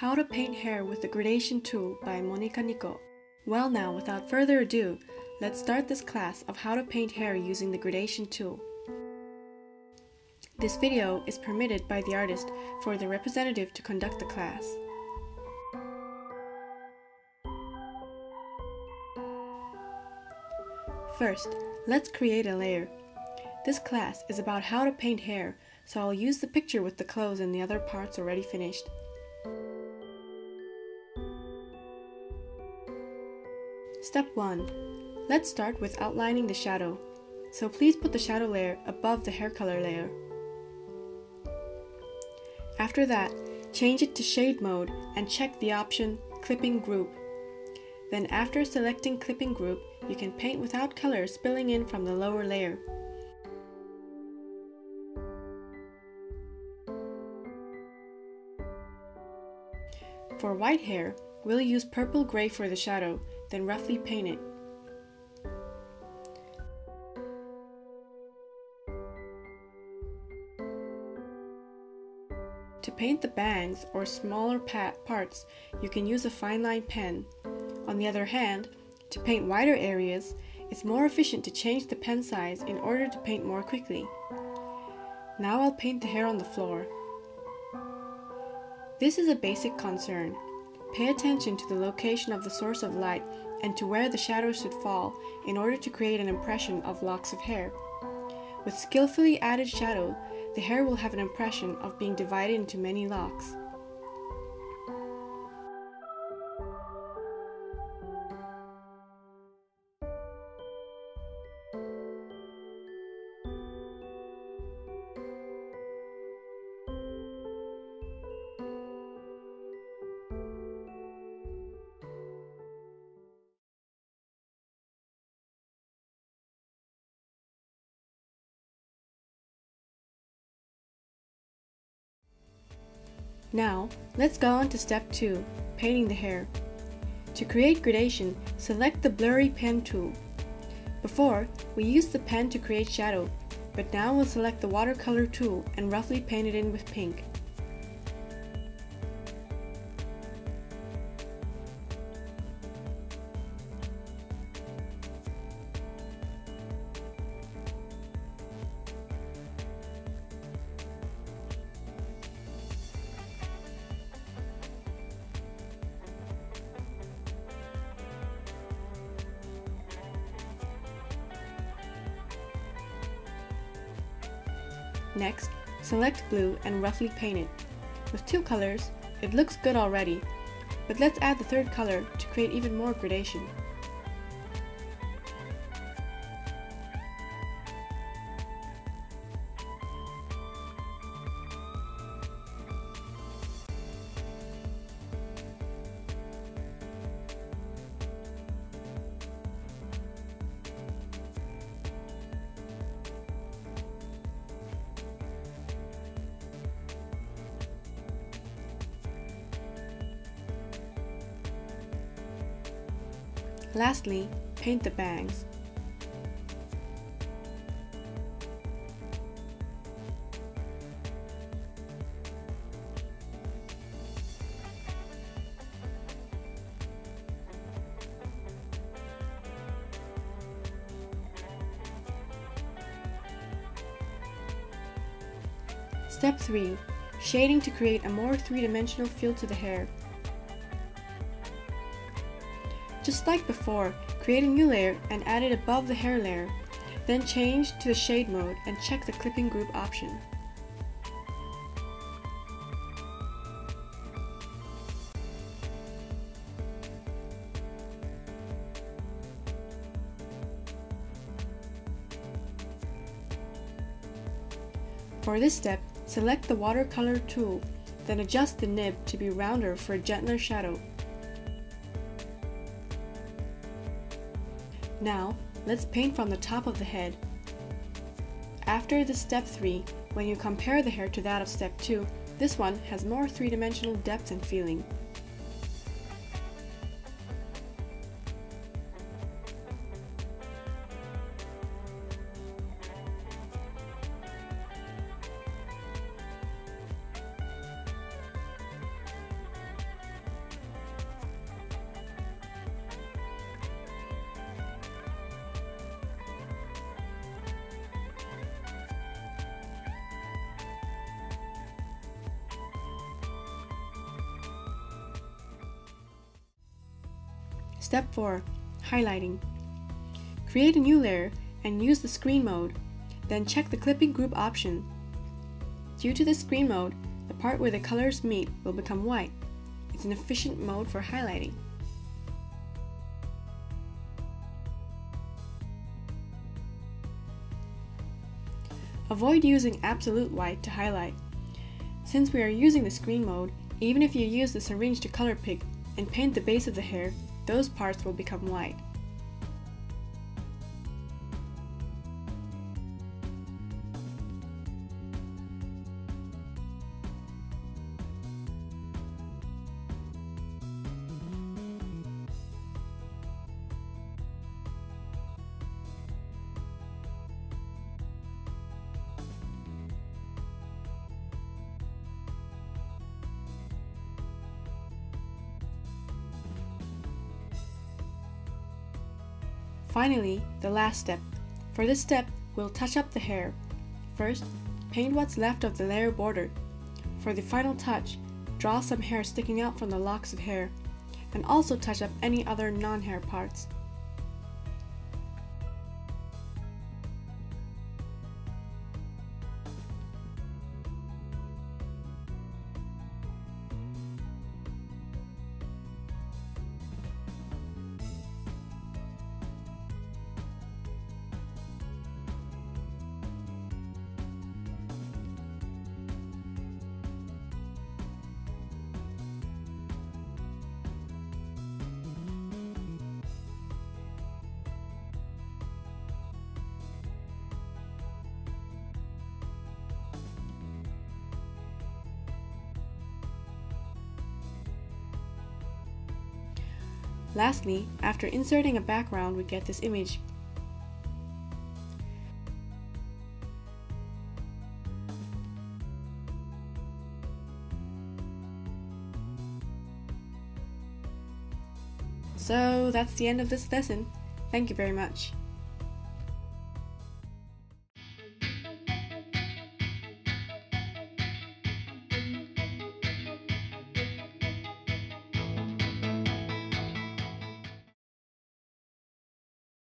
How to Paint Hair with the Gradation Tool by Monikaniko. Well now, without further ado, let's start this class of how to paint hair using the gradation tool. This video is permitted by the artist for the representative to conduct the class. First, let's create a layer. This class is about how to paint hair, so I'll use the picture with the clothes and the other parts already finished. Step 1. Let's start with outlining the shadow, so please put the shadow layer above the hair color layer. After that, change it to shade mode and check the option Clipping Group. Then after selecting Clipping Group, you can paint without color spilling in from the lower layer. For white hair, we'll use purple gray for the shadow, then roughly paint it. To paint the bangs or smaller parts, you can use a fine line pen. On the other hand, to paint wider areas, it's more efficient to change the pen size in order to paint more quickly. Now I'll paint the hair on the floor. This is a basic concern. Pay attention to the location of the source of light and to where the shadow should fall in order to create an impression of locks of hair. With skillfully added shadow, the hair will have an impression of being divided into many locks. Now, let's go on to step 2, painting the hair. To create gradation, select the blurry pen tool. Before, we used the pen to create shadow, but now we'll select the watercolor tool and roughly paint it in with pink. Next, select blue and roughly paint it. With 2 colors, it looks good already, but let's add the 3rd color to create even more gradation. Lastly, paint the bangs. Step 3. Shading to create a more 3-dimensional feel to the hair. Just like before, create a new layer and add it above the hair layer. Then change to the shade mode and check the clipping group option. For this step, select the watercolor tool, then adjust the nib to be rounder for a gentler shadow. Now, let's paint from the top of the head. After the step 3, when you compare the hair to that of step 2, this one has more 3-dimensional depth and feeling. Step 4. Highlighting. Create a new layer and use the screen mode, then check the clipping group option. Due to the screen mode, the part where the colors meet will become white. It's an efficient mode for highlighting. Avoid using absolute white to highlight. Since we are using the screen mode, even if you use the syringe to color pick and paint the base of the hair, those parts will become white. Finally, the last step. For this step, we'll touch up the hair. First, paint what's left of the layer border. For the final touch, draw some hair sticking out from the locks of hair, and also touch up any other non-hair parts. Lastly, after inserting a background, we get this image. So that's the end of this lesson. Thank you very much.